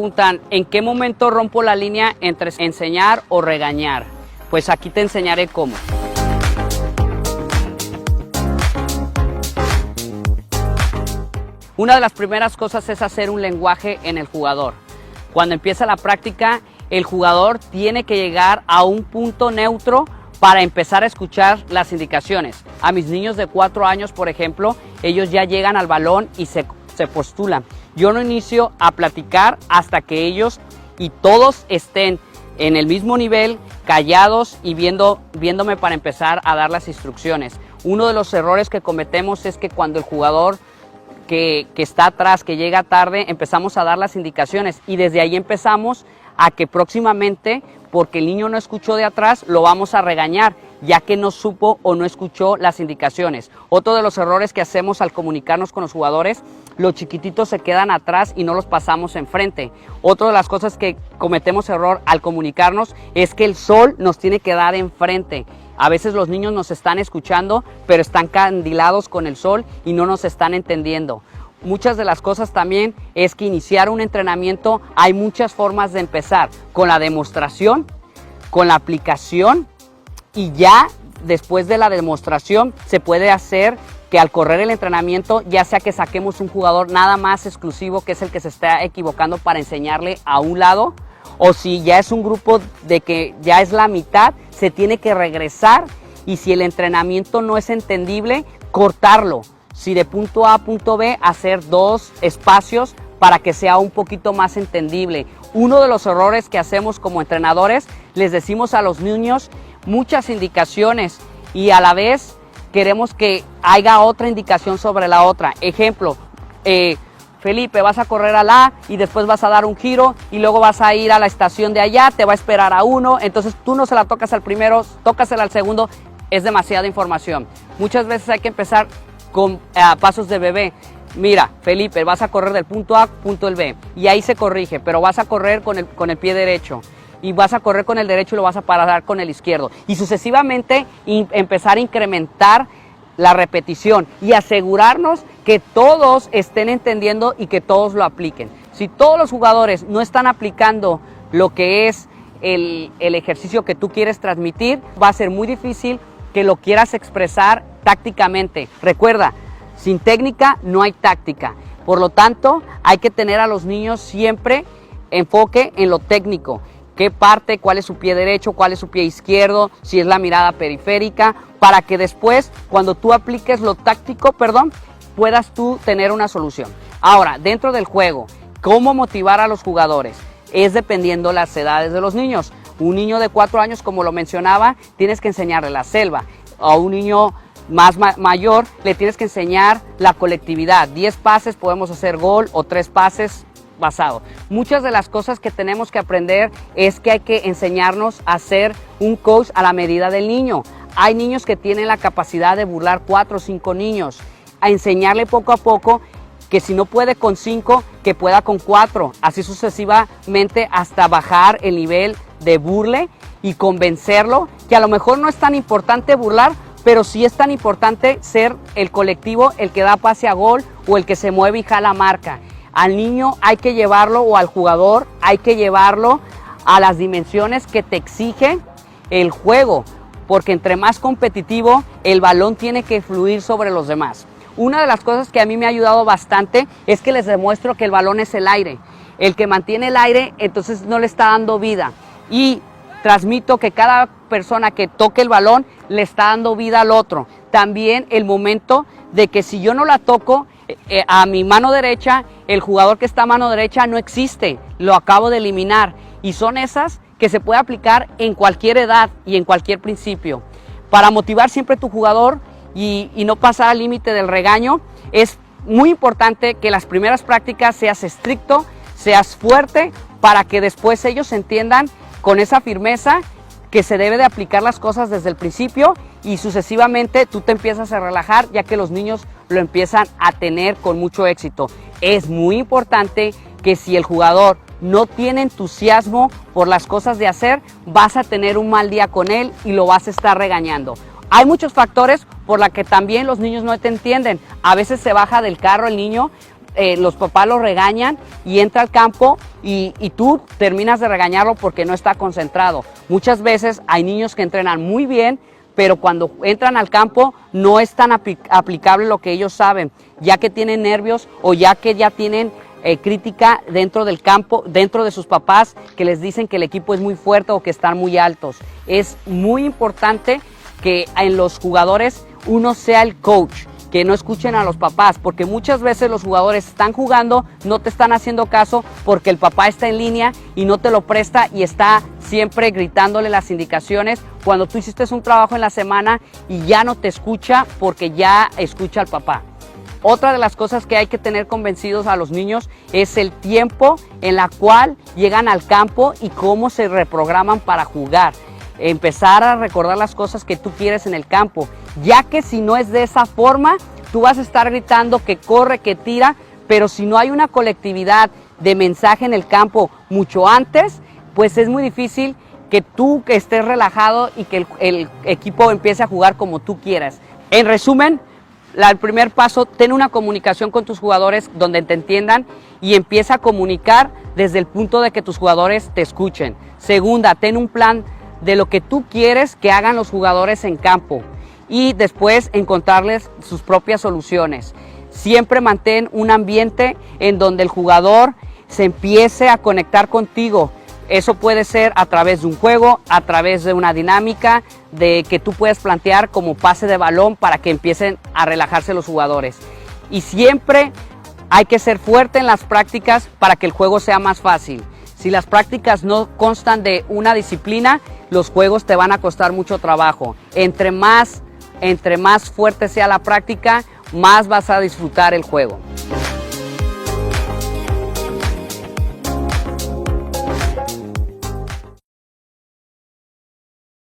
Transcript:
Preguntan, ¿en qué momento rompo la línea entre enseñar o regañar? Pues aquí te enseñaré cómo. Una de las primeras cosas es hacer un lenguaje en el jugador. Cuando empieza la práctica, el jugador tiene que llegar a un punto neutro para empezar a escuchar las indicaciones. A mis niños de 4 años, por ejemplo, ellos ya llegan al balón y se postulan. Yo no inicio a platicar hasta que ellos y todos estén en el mismo nivel, callados y viéndome para empezar a dar las instrucciones. Uno de los errores que cometemos es que cuando el jugador que está atrás, que llega tarde, empezamos a dar las indicaciones y desde ahí empezamos a que próximamente, porque el niño no escuchó de atrás, lo vamos a regañar, ya que no supo o no escuchó las indicaciones. Otro de los errores que hacemos al comunicarnos con los jugadores, los chiquititos se quedan atrás y no los pasamos enfrente. Otra de las cosas que cometemos error al comunicarnos es que el sol nos tiene que dar enfrente. A veces los niños nos están escuchando, pero están candilados con el sol y no nos están entendiendo. Muchas de las cosas también es que iniciar un entrenamiento, hay muchas formas de empezar, con la demostración, con la aplicación, y ya después de la demostración se puede hacer que al correr el entrenamiento, ya sea que saquemos un jugador nada más exclusivo, que es el que se está equivocando, para enseñarle a un lado, o si ya es un grupo de que ya es la mitad, se tiene que regresar, y si el entrenamiento no es entendible, cortarlo. Si de punto A a punto B, hacer 2 espacios para que sea un poquito más entendible. Uno de los errores que hacemos como entrenadores, les decimos a los niños muchas indicaciones y a la vez queremos que haya otra indicación sobre la otra. Ejemplo, Felipe, vas a correr al A y después vas a dar un giro y luego vas a ir a la estación de allá, te va a esperar a uno, entonces tú no se la tocas al primero, tócasela al segundo. Es demasiada información. Muchas veces hay que empezar con pasos de bebé. Mira, Felipe, vas a correr del punto A, punto el B, y ahí se corrige, pero vas a correr con el pie derecho, y vas a correr con el derecho y lo vas a parar con el izquierdo, y sucesivamente empezar a incrementar la repetición y asegurarnos que todos estén entendiendo y que todos lo apliquen. Si todos los jugadores no están aplicando lo que es el ejercicio que tú quieres transmitir, va a ser muy difícil que lo quieras expresar tácticamente. Recuerda, sin técnica no hay táctica. Por lo tanto, hay que tener a los niños siempre enfoque en lo técnico. ¿Qué parte? ¿Cuál es su pie derecho? ¿Cuál es su pie izquierdo? Si es la mirada periférica, para que después, cuando tú apliques lo táctico, puedas tú tener una solución. Ahora, dentro del juego, ¿cómo motivar a los jugadores? Es dependiendo las edades de los niños. Un niño de 4 años, como lo mencionaba, tienes que enseñarle la selva. A un niño más mayor le tienes que enseñar la colectividad. 10 pases podemos hacer gol, o 3 pases basado. Muchas de las cosas que tenemos que aprender es que hay que enseñarnos a ser un coach a la medida del niño. Hay niños que tienen la capacidad de burlar 4 o 5 niños. A enseñarle poco a poco que si no puede con 5, que pueda con 4. Así sucesivamente hasta bajar el nivel de burle y convencerlo que a lo mejor no es tan importante burlar, pero sí es tan importante ser el colectivo, el que da pase a gol o el que se mueve y jala marca. Al niño hay que llevarlo, o al jugador hay que llevarlo a las dimensiones que te exige el juego, porque entre más competitivo, el balón tiene que fluir sobre los demás. Una de las cosas que a mí me ha ayudado bastante es que les demuestro que el balón es el aire. El que mantiene el aire, entonces no le está dando vida. Y transmito que cada persona que toque el balón le está dando vida al otro. También el momento de que si yo no la toco a mi mano derecha, el jugador que está a mano derecha no existe, lo acabo de eliminar. Y son esas que se puede aplicar en cualquier edad y en cualquier principio. Para motivar siempre a tu jugador y no pasar al límite del regaño, es muy importante que las primeras prácticas seas estricto, seas fuerte, para que después ellos entiendan con esa firmeza que se debe de aplicar las cosas desde el principio, y sucesivamente tú te empiezas a relajar, ya que los niños lo empiezan a tener con mucho éxito. Es muy importante que si el jugador no tiene entusiasmo por las cosas de hacer, vas a tener un mal día con él y lo vas a estar regañando. Hay muchos factores por los que también los niños no te entienden. A veces se baja del carro el niño los papás lo regañan y entra al campo y tú terminas de regañarlo porque no está concentrado. Muchas veces hay niños que entrenan muy bien, pero cuando entran al campo no es tan aplicable lo que ellos saben, ya que tienen nervios o ya que ya tienen crítica dentro del campo, dentro de sus papás, que les dicen que el equipo es muy fuerte o que están muy altos. Es muy importante que en los jugadores uno sea el coach, que no escuchen a los papás, porque muchas veces los jugadores están jugando, no te están haciendo caso porque el papá está en línea y no te lo presta y está siempre gritándole las indicaciones cuando tú hiciste un trabajo en la semana y ya no te escucha porque ya escucha al papá. Otra de las cosas que hay que tener convencidos a los niños es el tiempo en la cual llegan al campo y cómo se reprograman para jugar. Empezar a recordar las cosas que tú quieres en el campo, ya que si no es de esa forma, tú vas a estar gritando que corre, que tira, pero si no hay una colectividad de mensaje en el campo mucho antes, pues es muy difícil que tú estés relajado y que el equipo empiece a jugar como tú quieras. En resumen, el primer paso, ten una comunicación con tus jugadores donde te entiendan y empieza a comunicar desde el punto de que tus jugadores te escuchen. Segunda, ten un plan de lo que tú quieres que hagan los jugadores en campo y después encontrarles sus propias soluciones. Siempre mantén un ambiente en donde el jugador se empiece a conectar contigo. Eso puede ser a través de un juego, a través de una dinámica de que tú puedes plantear como pase de balón para que empiecen a relajarse los jugadores. Y siempre hay que ser fuerte en las prácticas para que el juego sea más fácil. Si las prácticas no constan de una disciplina, los juegos te van a costar mucho trabajo. Entre más fuerte sea la práctica, más vas a disfrutar el juego.